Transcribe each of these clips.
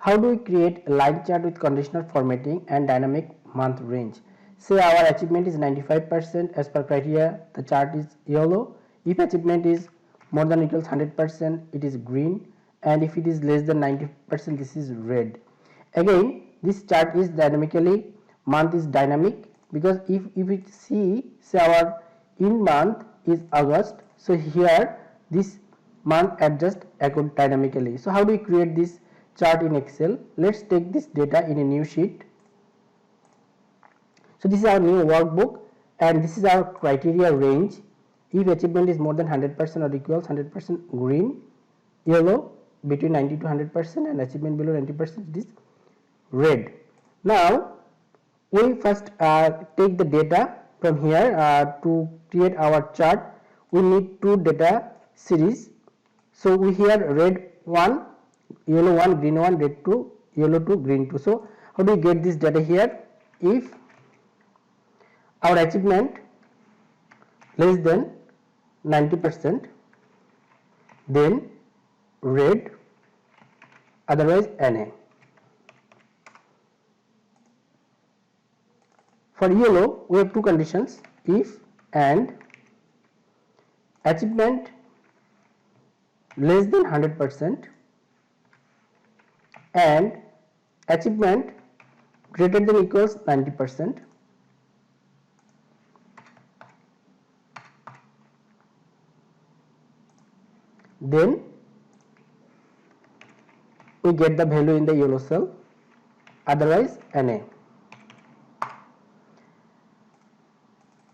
How do we create a line chart with conditional formatting and dynamic month range? Say our achievement is 95% as per criteria, the chart is yellow. If achievement is more than or equals 100%, it is green, and if it is less than 90%, this is red. Again, this chart is dynamically, month is dynamic, because if we see, say our in month is August, so here this month adjust dynamically. So how do we create this chart in Excel? Let's take this data in a new sheet. So this is our new workbook, and this is our criteria range. If achievement is more than 100% or equals 100%, green, yellow between 90 to 100%, and achievement below 90%, it is red. Now we first take the data from here. To create our chart, we need two data series. So we here red 1, yellow 1, green 1, red 2, yellow 2, green 2. So how do we get this data here? If our achievement less than 90%, then red, otherwise NA. For yellow, we have two conditions, if and achievement less than 100% and achievement greater than or equals 90%. Then we get the value in the yellow cell, otherwise NA.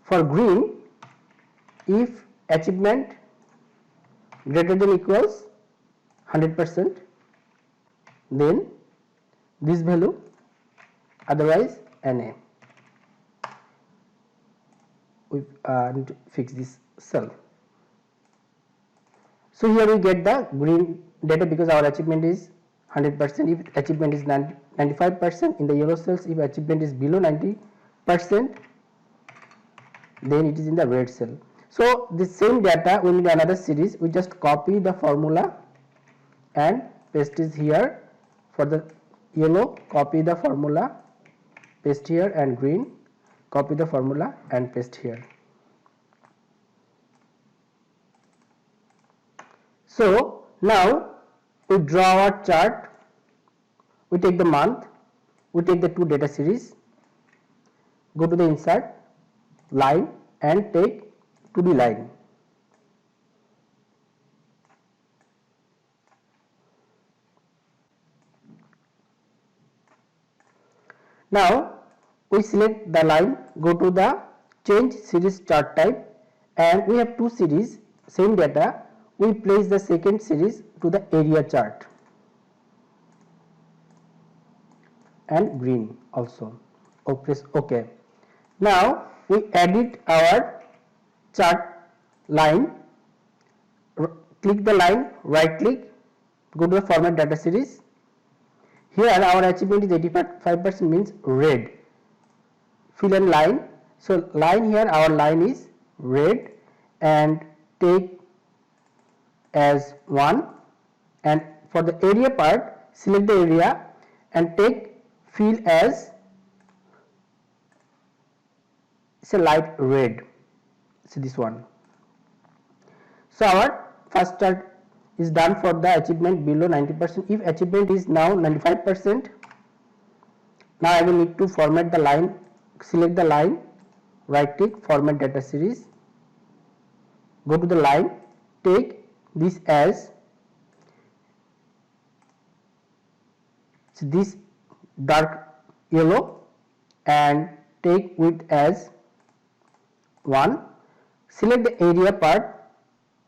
For green, if achievement greater than or equals 100%, then this value, otherwise NA. We need to fix this cell. So here we get the green data because our achievement is 100%. If achievement is 95%, in the yellow cells, if achievement is below 90%, then it is in the red cell. So the same data, we need another series. We just copy the formula and paste it here. For the yellow, copy the formula, paste here, and green, copy the formula and paste here. So now we draw our chart. We take the month, we take the two data series, go to the insert, line, and take 2D line. Now we select the line, go to the change series chart type, and we have two series, same data. We place the second series to the area chart and green also. Press OK. Now we edit our chart line. Click the line, right click, go to the format data series. Here our achievement is 85%, means red. Fill and line. So line here, our line is red, and take as 1, and for the area part, select the area and take fill as light red. So this one. So our first chart is done for the achievement below 90%. If achievement is now 95%, now I will need to format the line. Select the line, right click, format data series, go to the line, take this as this dark yellow and take width as 1. Select the area part,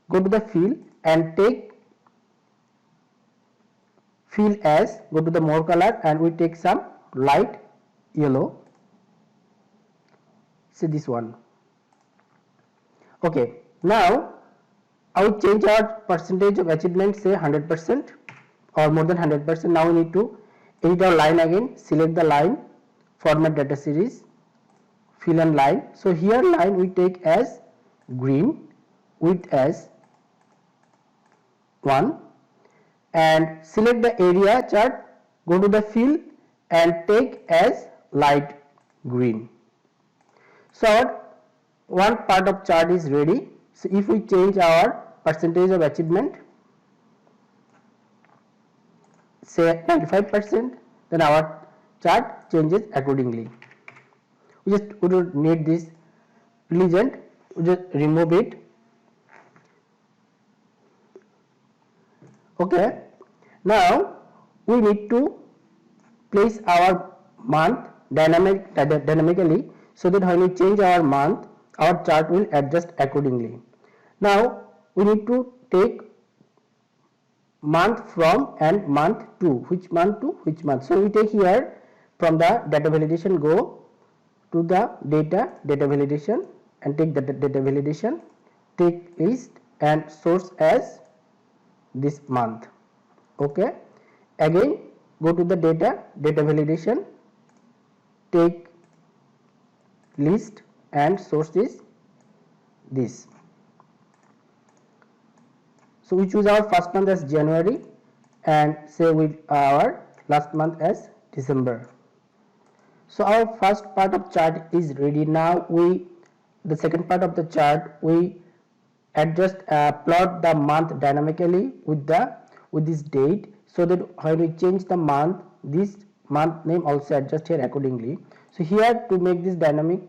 go to the fill and take fill as, go to the more color, and we take some light yellow. See this one. Okay, now I will change our percentage of achievement, say 100% or more than 100%. Now we need to edit our line again. Select the line, format data series, fill and line. So here line we take as green, width as 1, and select the area chart, go to the fill and take as light green. So our one part of chart is ready. So if we change our percentage of achievement, say 95%, then our chart changes accordingly. We don't need this legend, we just remove it. Okay, now we need to place our month dynamically, so that when we change our month, our chart will adjust accordingly. Now we need to take month from and month to, which month to which month. So we take here from the data validation, go to the data validation and take the data validation, take list and source as this month. Okay, again go to the data validation, take list and source is this. So we choose our first month as January and say with our last month as December. So our first part of chart is ready. Now the second part of the chart, we adjust plot the month dynamically with this date, so that when we change the month, this month name also adjust here accordingly. So here to make this dynamic,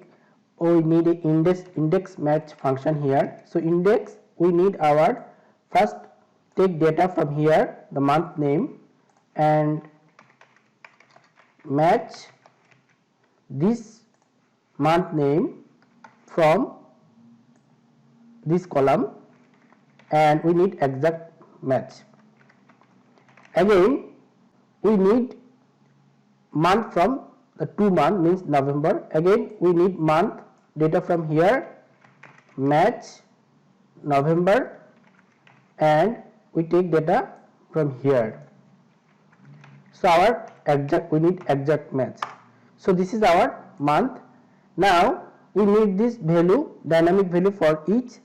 we need a index match function here. So index, we need our first take data from here, the month name, and match this month name from this column, and we need exact match. Again we need month from the 2 month, means November. Again we need month data from here, match November, and we take data from here. So our exact, we need exact match. So this is our month. Now we need this value, dynamic value for each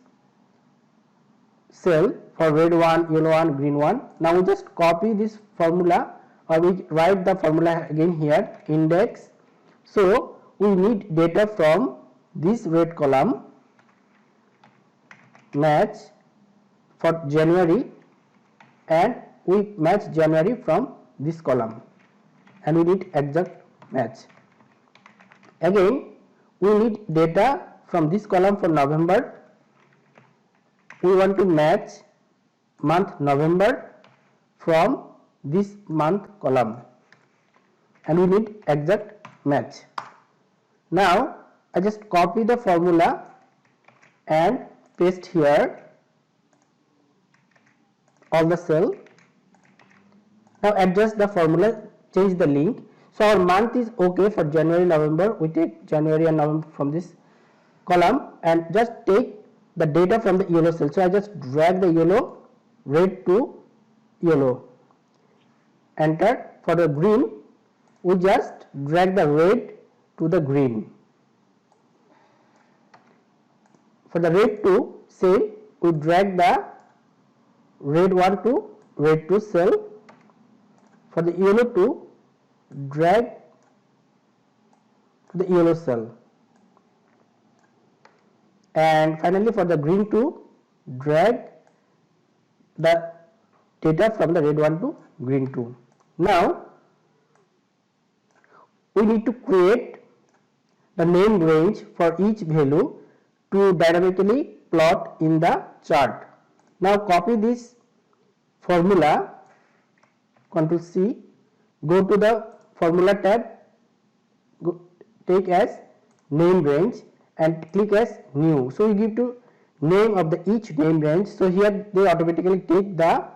cell, for red one, yellow one, green one. Now we just copy this formula, or we write the formula again here, index. So we need data from this red column, match for January, and we match January from this column, and we need exact match. Again we need data from this column for November. We want to match month November from this month column, and we need exact match. Now I just copy the formula and paste here all the cell. Now adjust the formula, change the link. So our month is okay for January, November. We take January and November from this column and just take the data from the yellow cell. So I just drag the yellow, red to yellow, enter. For the green, we just drag the red to the green. For the red to same, we drag the red one to red 2 cell. For the yellow to drag to the yellow cell, and finally for the green to drag the data from the red one to green 2. Now we need to create the name range for each value to dynamically plot in the chart. Now copy this formula, Ctrl C, go to the formula tab, take as name range and click as new. So you give to name of the each name range. So here they automatically take the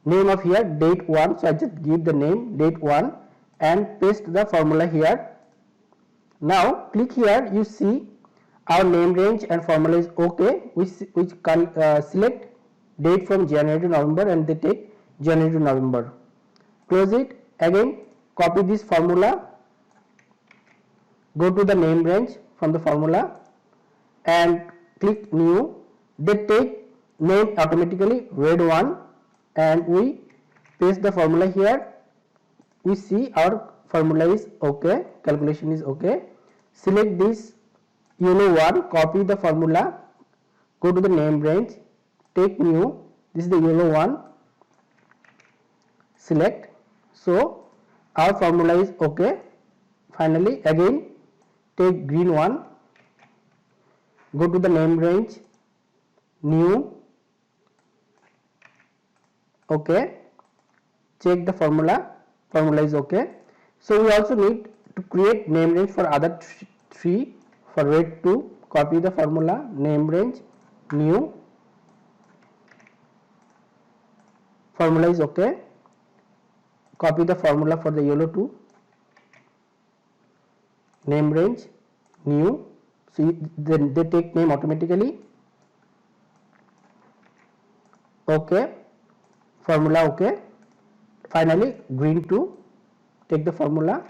name of here date 1. So I just give the name date 1 and paste the formula here. Now click here, you see our name range and formula is okay. We can select date from January to November, and they take January to November. Close it. Again copy this formula, go to the name range from the formula and click new. They take name automatically red one, and we paste the formula here we see our formula is okay, calculation is okay. Select this yellow one, copy the formula, go to the name range, take new, this is the yellow one, select. So our formula is okay. Finally again take green one, go to the name range, new, okay, check the formula is okay. So we also need to create name range for other three. For red 2, copy the formula, name range, new, formula is okay, copy the formula for the yellow 2, name range, new. So then they take name automatically, okay, formula okay. Finally green 2, take the formula,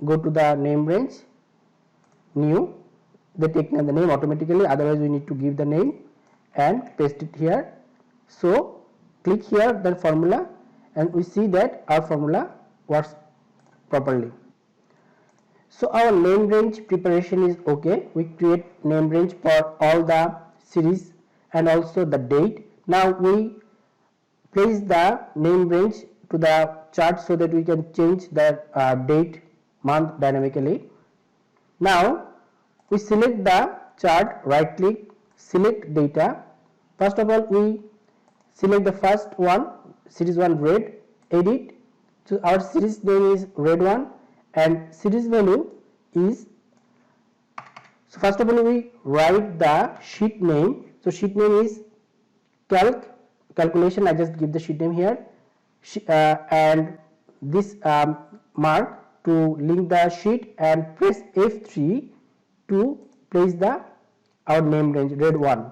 go to the name range, new, they take the name automatically, otherwise we need to give the name and paste it here. So click here the formula and we see that our formula works properly. So our name range preparation is okay. We create name range for all the series and also the date. Now we place the name range to the chart so that we can change the date, month dynamically. Now we select the chart, right click, select data. First of all we select the first one, series 1 red, edit. So our series name is red 1 and series value is, so first of all we write the sheet name. So sheet name is calculation, I just give the sheet name here, and this mark to link the sheet and press F3 to place the our name range red 1.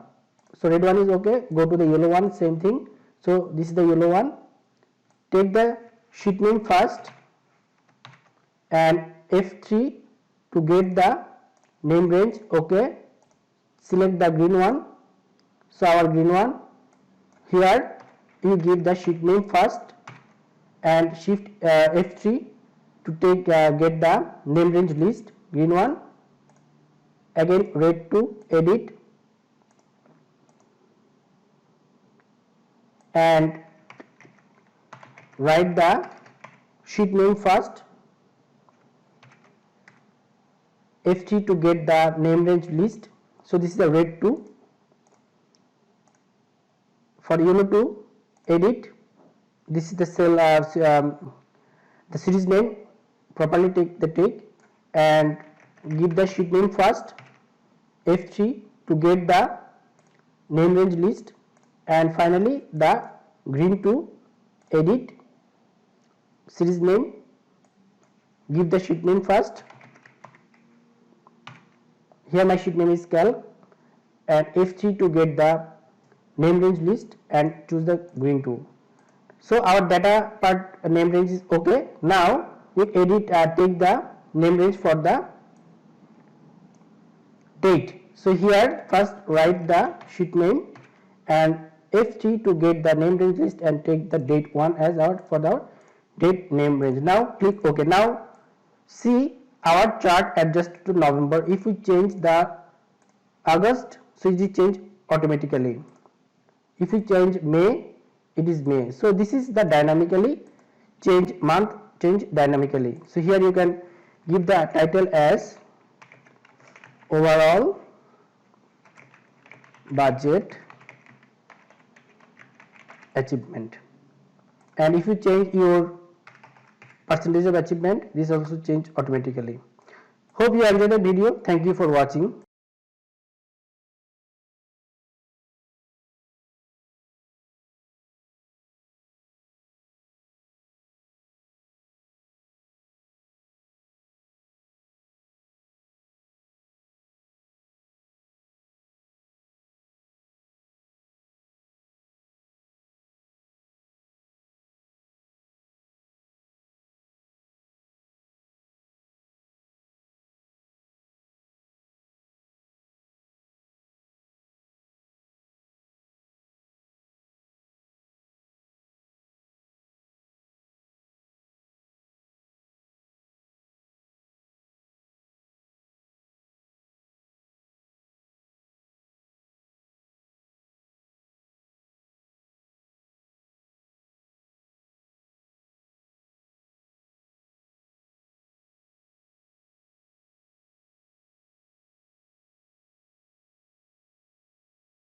So red 1 is okay, go to the yellow one, same thing. So this is the yellow one, take the sheet name first and F3 to get the name range, okay, select the green one. So our green one, here you give the sheet name first and shift F3 to take get the name range list, green one, again red 2, edit and write the sheet name first, F3 to get the name range list. So this is the red 2. For yellow 2, edit, this is the cell, the series name, properly take the tick and give the sheet name first, F3 to get the name range list, and finally the green 2, edit, series name, give the sheet name first, here my sheet name is calc, and F3 to get the name range list and choose the green 2. So our data part name range is okay. Now we edit, take the name range for the date. So here first write the sheet name and F3 to get the name range list and take the date 1 as our for the date name range. Now click OK. Now see our chart adjusted to November. If we change the August, so it is change automatically. If we change May, it is May. So this is the dynamically change month, change dynamically. So here you can give the title as overall budget achievement, and if you change your percentage of achievement, this also change automatically. Hope you enjoyed the video. Thank you for watching.